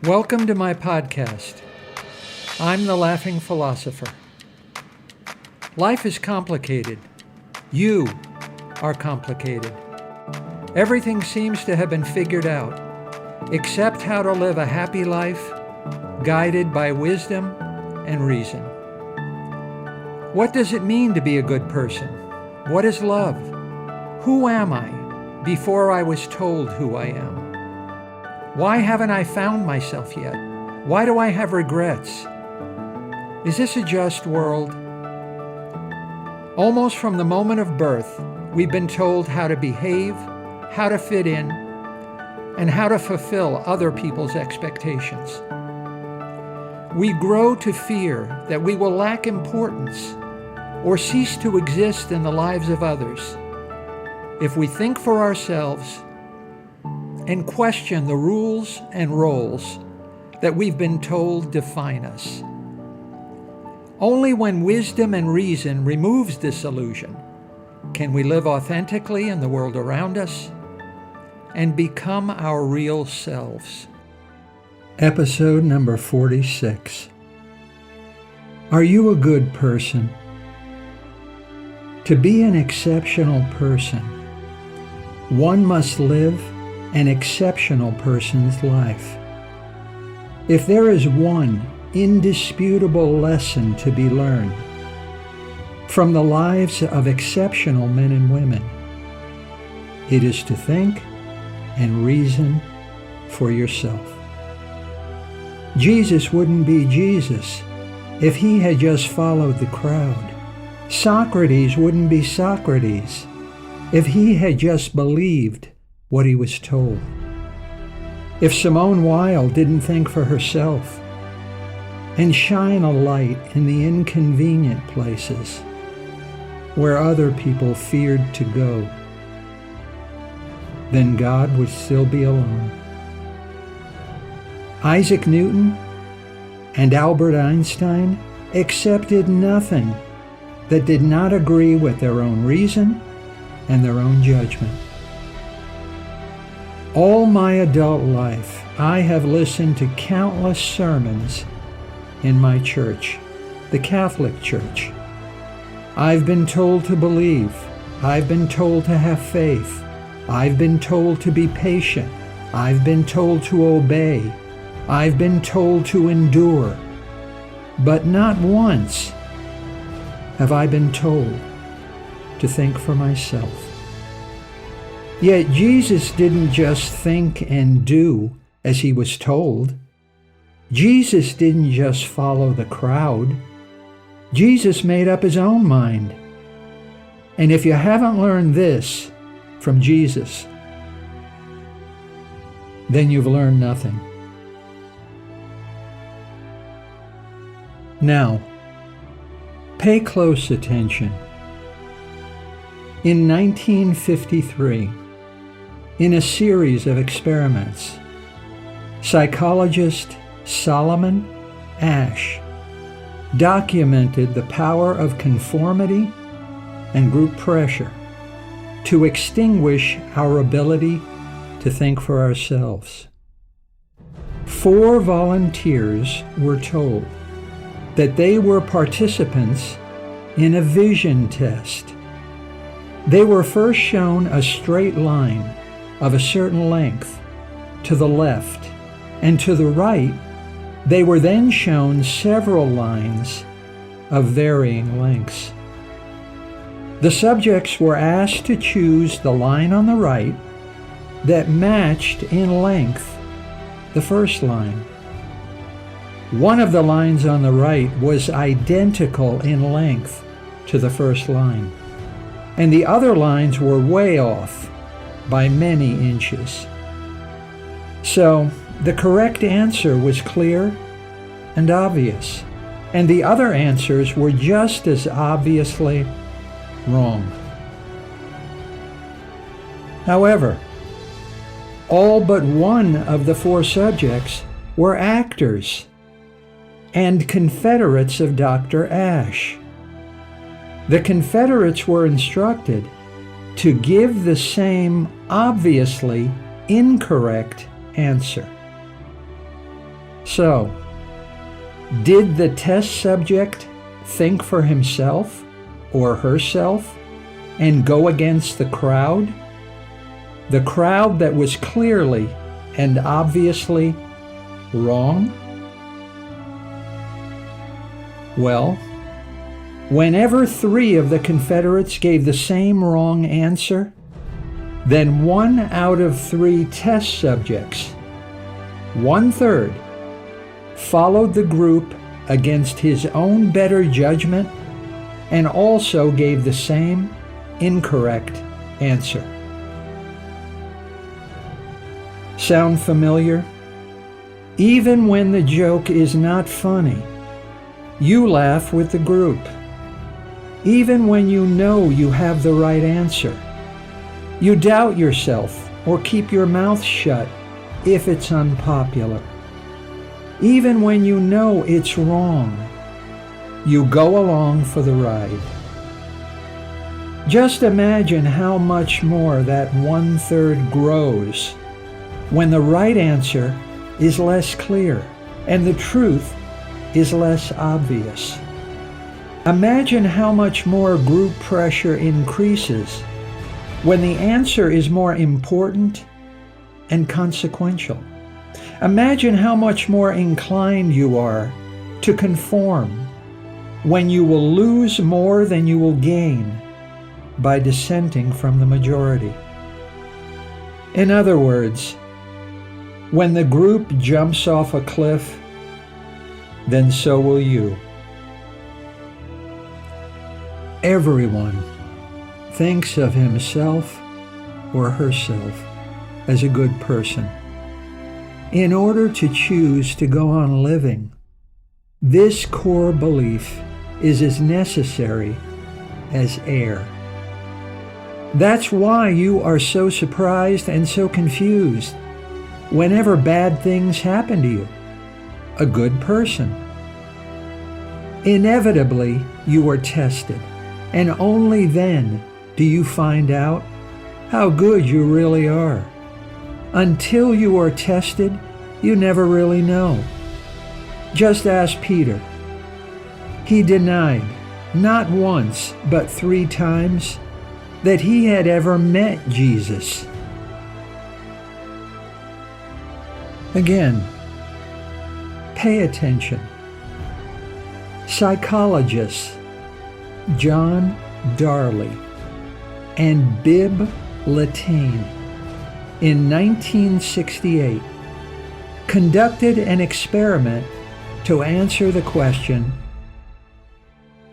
Welcome to my podcast. I'm the Laughing Philosopher. Life is complicated. You are complicated. Everything seems to have been figured out, except how to live a happy life, guided by wisdom and reason. What does it mean to be a good person? What is love? Who am I before I was told who I am? Why haven't I found myself yet? Why do I have regrets? Is this a just world? Almost from the moment of birth, we've been told how to behave, how to fit in, and how to fulfill other people's expectations. We grow to fear that we will lack importance or cease to exist in the lives of others if we think for ourselves and question the rules and roles that we've been told define us. Only when wisdom and reason removes this illusion can we live authentically in the world around us and become our real selves. Episode number 46. Are you a good person? To be an exceptional person, one must live an exceptional person's life. If there is one indisputable lesson to be learned from the lives of exceptional men and women, it is to think and reason for yourself. Jesus wouldn't be Jesus if he had just followed the crowd. Socrates wouldn't be Socrates if he had just believed what he was told. If Simone Weil didn't think for herself and shine a light in the inconvenient places where other people feared to go, then God would still be alone. Isaac Newton and Albert Einstein accepted nothing that did not agree with their own reason and their own judgment. All my adult life, I have listened to countless sermons in my church, the Catholic Church. I've been told to believe. I've been told to have faith. I've been told to be patient. I've been told to obey. I've been told to endure. But not once have I been told to think for myself. Yet Jesus didn't just think and do as he was told. Jesus didn't just follow the crowd. Jesus made up his own mind. And if you haven't learned this from Jesus, then you've learned nothing. Now, pay close attention. In 1953, in a series of experiments, psychologist Solomon Asch documented the power of conformity and group pressure to extinguish our ability to think for ourselves. 4 volunteers were told that they were participants in a vision test. They were first shown a straight line of a certain length to the left, and to the right, they were then shown several lines of varying lengths. The subjects were asked to choose the line on the right that matched in length the first line. One of the lines on the right was identical in length to the first line, and the other lines were way off by many inches. So the correct answer was clear and obvious, and the other answers were just as obviously wrong. However, all but one of the 4 subjects were actors and Confederates of Dr. Asch. The Confederates were instructed to give the same obviously incorrect answer. So, did the test subject think for himself or herself and go against the crowd? The crowd that was clearly and obviously wrong? Well, whenever 3 of the Confederates gave the same wrong answer, then 1 out of 3 test subjects, 1/3, followed the group against his own better judgment and also gave the same incorrect answer. Sound familiar? Even when the joke is not funny, you laugh with the group. Even when you know you have the right answer, you doubt yourself or keep your mouth shut if it's unpopular. Even when you know it's wrong, you go along for the ride. Just imagine how much more that 1/3 grows when the right answer is less clear and the truth is less obvious. Imagine how much more group pressure increases when the answer is more important and consequential. Imagine how much more inclined you are to conform when you will lose more than you will gain by dissenting from the majority. In other words, when the group jumps off a cliff, then so will you. Everyone thinks of himself or herself as a good person. In order to choose to go on living, this core belief is as necessary as air. That's why you are so surprised and so confused whenever bad things happen to you. A good person. Inevitably, you are tested, and only then do you find out how good you really are. Until you are tested, you never really know. Just ask Peter. He denied, not once, but 3 times, that he had ever met Jesus. Again, pay attention. Psychologists John Darley and Bibb Latané in 1968 conducted an experiment to answer the question,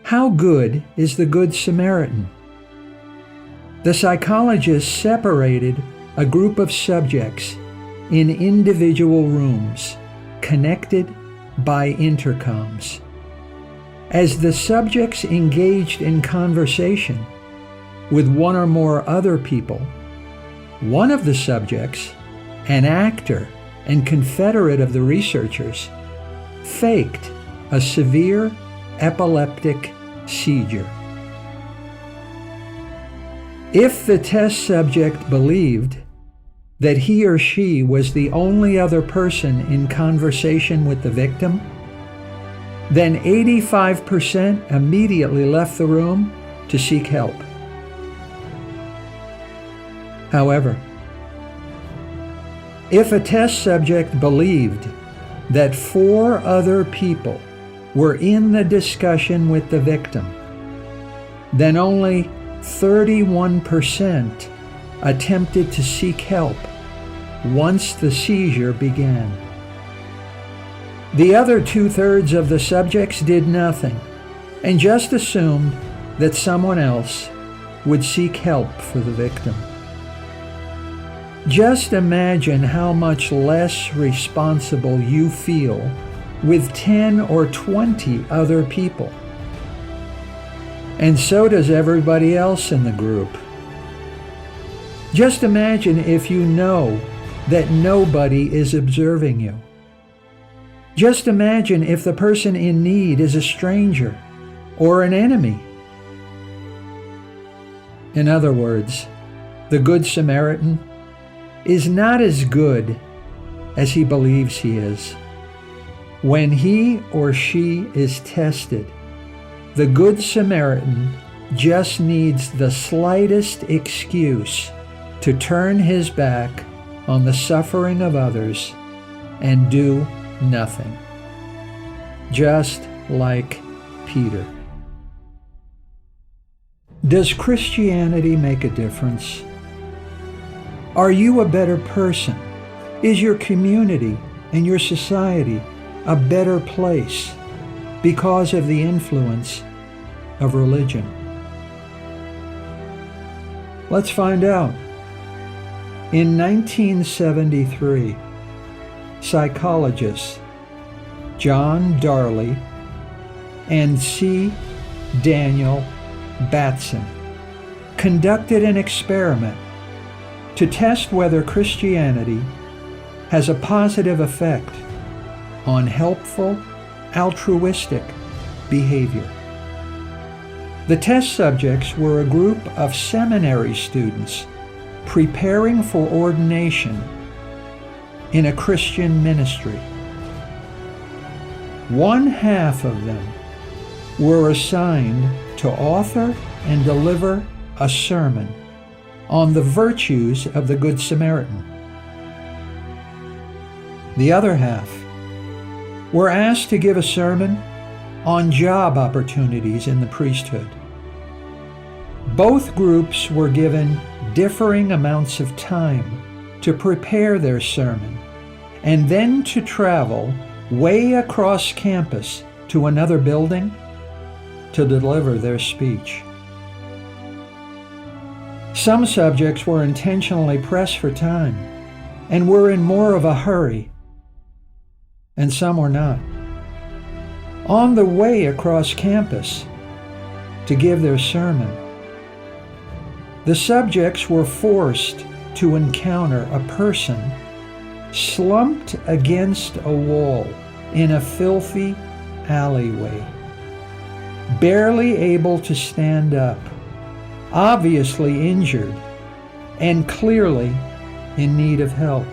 how good is the Good Samaritan? The psychologists separated a group of subjects in individual rooms connected by intercoms. As the subjects engaged in conversation with 1 or more other people, one of the subjects, an actor and confederate of the researchers, faked a severe epileptic seizure. If the test subject believed that he or she was the only other person in conversation with the victim, then 85% immediately left the room to seek help. However, if a test subject believed that 4 other people were in the discussion with the victim, then only 31% attempted to seek help once the seizure began. The other 2/3 of the subjects did nothing and just assumed that someone else would seek help for the victim. Just imagine how much less responsible you feel with 10 or 20 other people. And so does everybody else in the group. Just imagine if you know that nobody is observing you. Just imagine if the person in need is a stranger or an enemy. In other words, the Good Samaritan is not as good as he believes he is. When he or she is tested, the Good Samaritan just needs the slightest excuse to turn his back on the suffering of others and do nothing. Just like Peter. Does Christianity make a difference? Are you a better person? Is your community and your society a better place because of the influence of religion? Let's find out. In 1973, psychologists John Darley and C. Daniel Batson conducted an experiment to test whether Christianity has a positive effect on helpful, altruistic behavior. The test subjects were a group of seminary students preparing for ordination in a Christian ministry. One half of them were assigned to author and deliver a sermon on the virtues of the Good Samaritan. The other half were asked to give a sermon on job opportunities in the priesthood. Both groups were given differing amounts of time to prepare their sermon and then to travel way across campus to another building to deliver their speech. Some subjects were intentionally pressed for time and were in more of a hurry, and some were not. On the way across campus to give their sermon, the subjects were forced to encounter a person slumped against a wall in a filthy alleyway, barely able to stand up, obviously injured, and clearly in need of help.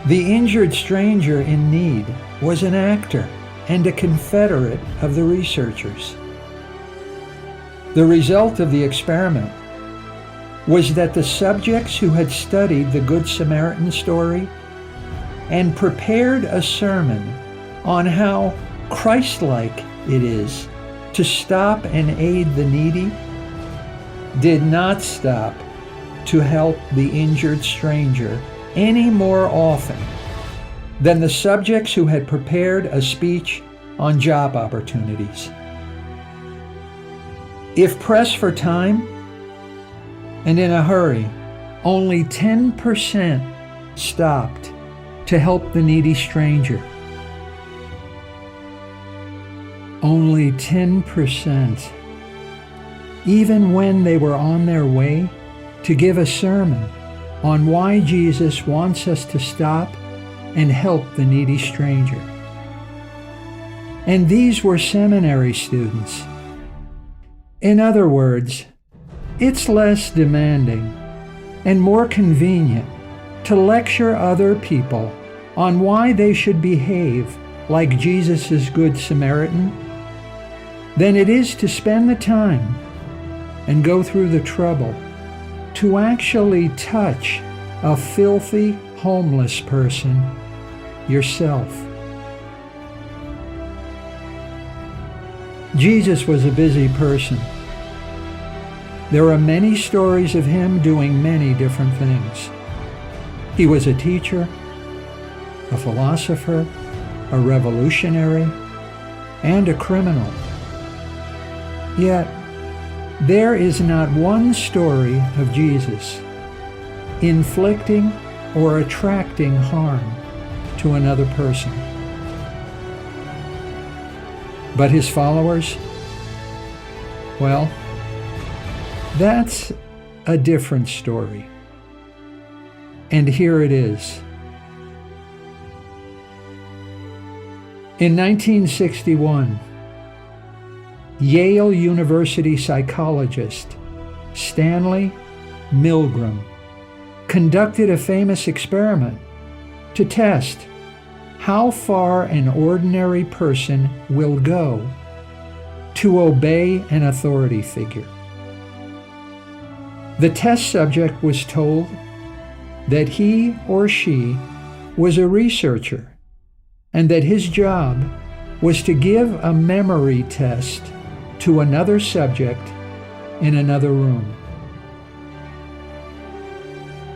The injured stranger in need was an actor and a confederate of the researchers. The result of the experiment was that the subjects who had studied the Good Samaritan story and prepared a sermon on how Christ-like it is to stop and aid the needy did not stop to help the injured stranger any more often than the subjects who had prepared a speech on job opportunities. If pressed for time and in a hurry, only 10% stopped to help the needy stranger. Only 10%. Even when they were on their way to give a sermon on why Jesus wants us to stop and help the needy stranger. And these were seminary students. In other words, it's less demanding and more convenient to lecture other people on why they should behave like Jesus' Good Samaritan than it is to spend the time and go through the trouble to actually touch a filthy, homeless person yourself. Jesus was a busy person. There are many stories of him doing many different things. He was a teacher, a philosopher, a revolutionary, and a criminal. Yet, there is not one story of Jesus inflicting or attracting harm to another person. But his followers? Well, that's a different story. And here it is. In 1961, Yale University psychologist Stanley Milgram conducted a famous experiment to test how far an ordinary person will go to obey an authority figure. The test subject was told that he or she was a researcher and that his job was to give a memory test to another subject in another room.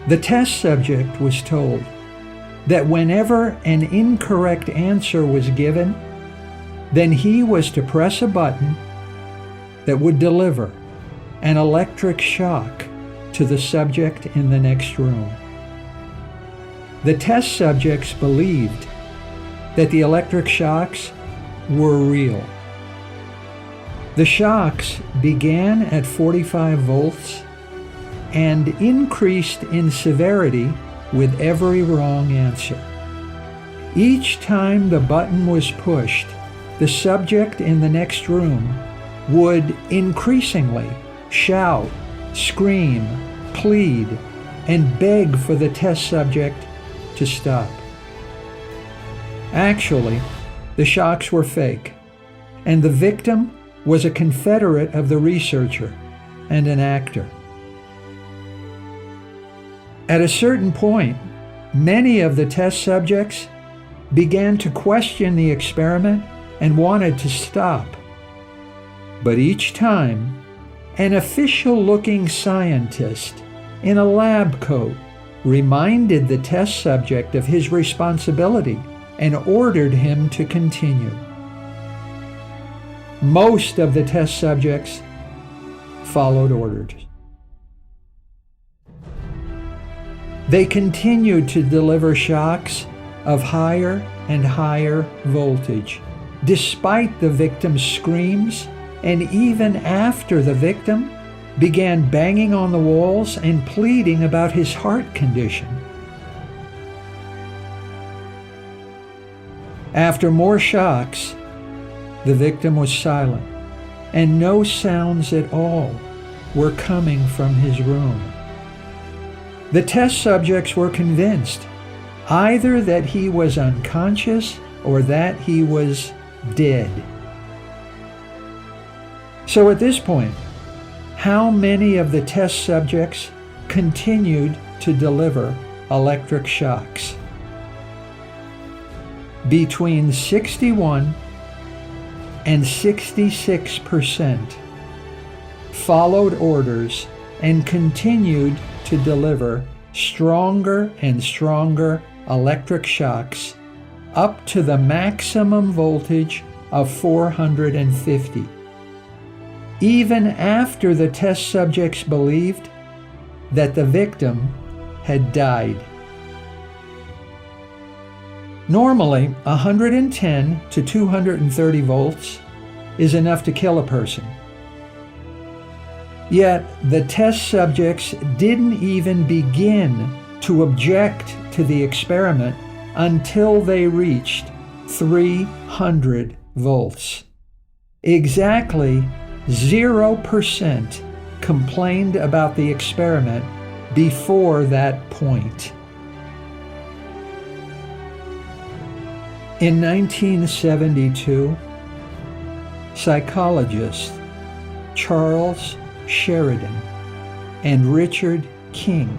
The test subject was told that whenever an incorrect answer was given, then he was to press a button that would deliver an electric shock to the subject in the next room. The test subjects believed that the electric shocks were real. The shocks began at 45 volts and increased in severity with every wrong answer. Each time the button was pushed, the subject in the next room would increasingly shout, scream, plead, and beg for the test subject to stop. Actually, the shocks were fake, and the victim was a confederate of the researcher and an actor. At a certain point, many of the test subjects began to question the experiment and wanted to stop. But each time, an official-looking scientist in a lab coat reminded the test subject of his responsibility and ordered him to continue. Most of the test subjects followed orders. They continued to deliver shocks of higher and higher voltage, despite the victim's screams, and even after the victim began banging on the walls and pleading about his heart condition. After more shocks, the victim was silent, and no sounds at all were coming from his room. The test subjects were convinced either that he was unconscious or that he was dead. So at this point, how many of the test subjects continued to deliver electric shocks? Between 61 and 66% followed orders and continued to deliver stronger and stronger electric shocks up to the maximum voltage of 450, even after the test subjects believed that the victim had died. Normally, 110 to 230 volts is enough to kill a person. Yet, the test subjects didn't even begin to object to the experiment until they reached 300 volts. Exactly 0% complained about the experiment before that point. In 1972, psychologists Charles Sheridan and Richard King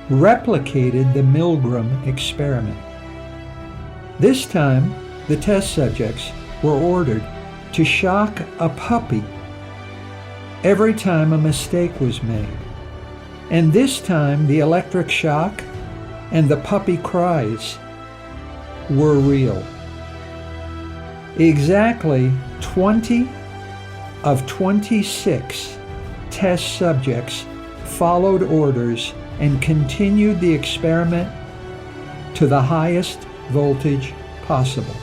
replicated the Milgram experiment. This time, the test subjects were ordered to shock a puppy every time a mistake was made. And this time, the electric shock and the puppy cries were real. Exactly 20 of 26 test subjects followed orders and continued the experiment to the highest voltage possible.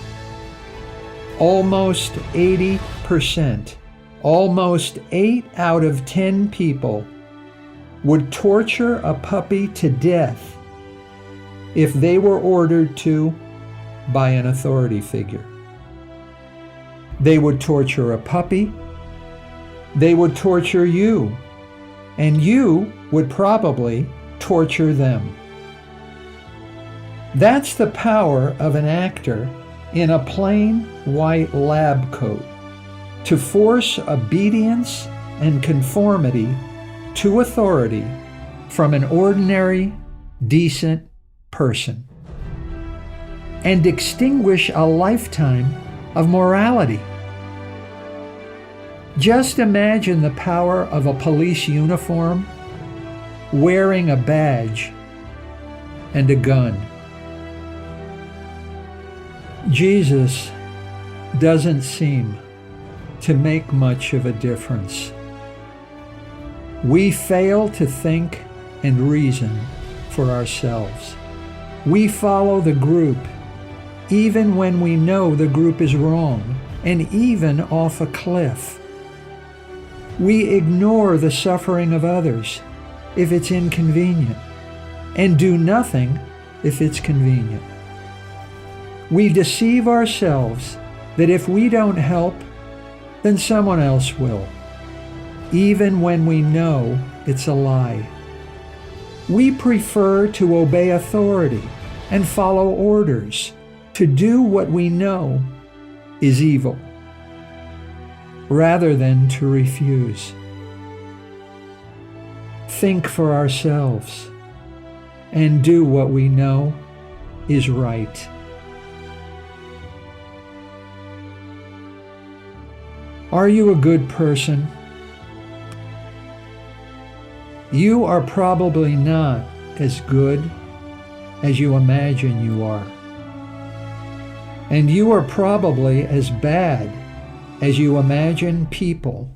Almost 80%, almost 8 out of 10 people would torture a puppy to death if they were ordered to by an authority figure. They would torture a puppy, they would torture you, and you would probably torture them. That's the power of an actor in a plain white lab coat to force obedience and conformity to authority from an ordinary, decent person and extinguish a lifetime of morality. Just imagine the power of a police uniform wearing a badge and a gun. Jesus doesn't seem to make much of a difference. We fail to think and reason for ourselves. We follow the group even when we know the group is wrong and even off a cliff. We ignore the suffering of others if it's inconvenient and do nothing if it's convenient. We deceive ourselves that if we don't help, then someone else will, even when we know it's a lie. We prefer to obey authority and follow orders, to do what we know is evil, rather than to refuse. Think for ourselves and do what we know is right. Are you a good person? You are probably not as good as you imagine you are. And you are probably as bad as you imagine people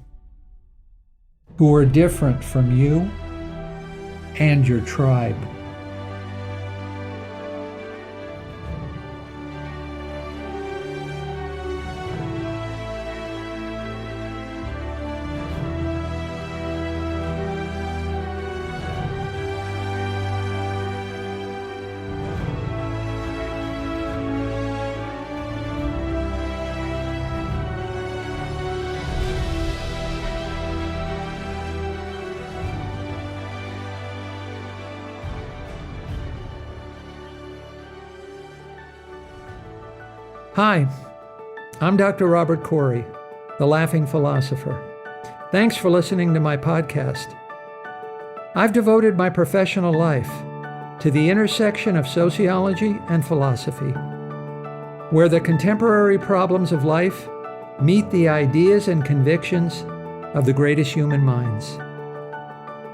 who are different from you and your tribe. Hi, I'm Dr. Robert Corey, the Laughing Philosopher. Thanks for listening to my podcast. I've devoted my professional life to the intersection of sociology and philosophy, where the contemporary problems of life meet the ideas and convictions of the greatest human minds.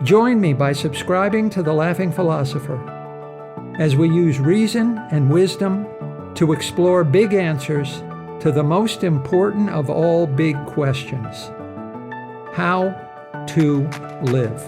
Join me by subscribing to the Laughing Philosopher as we use reason and wisdom to explore big answers to the most important of all big questions: how to live.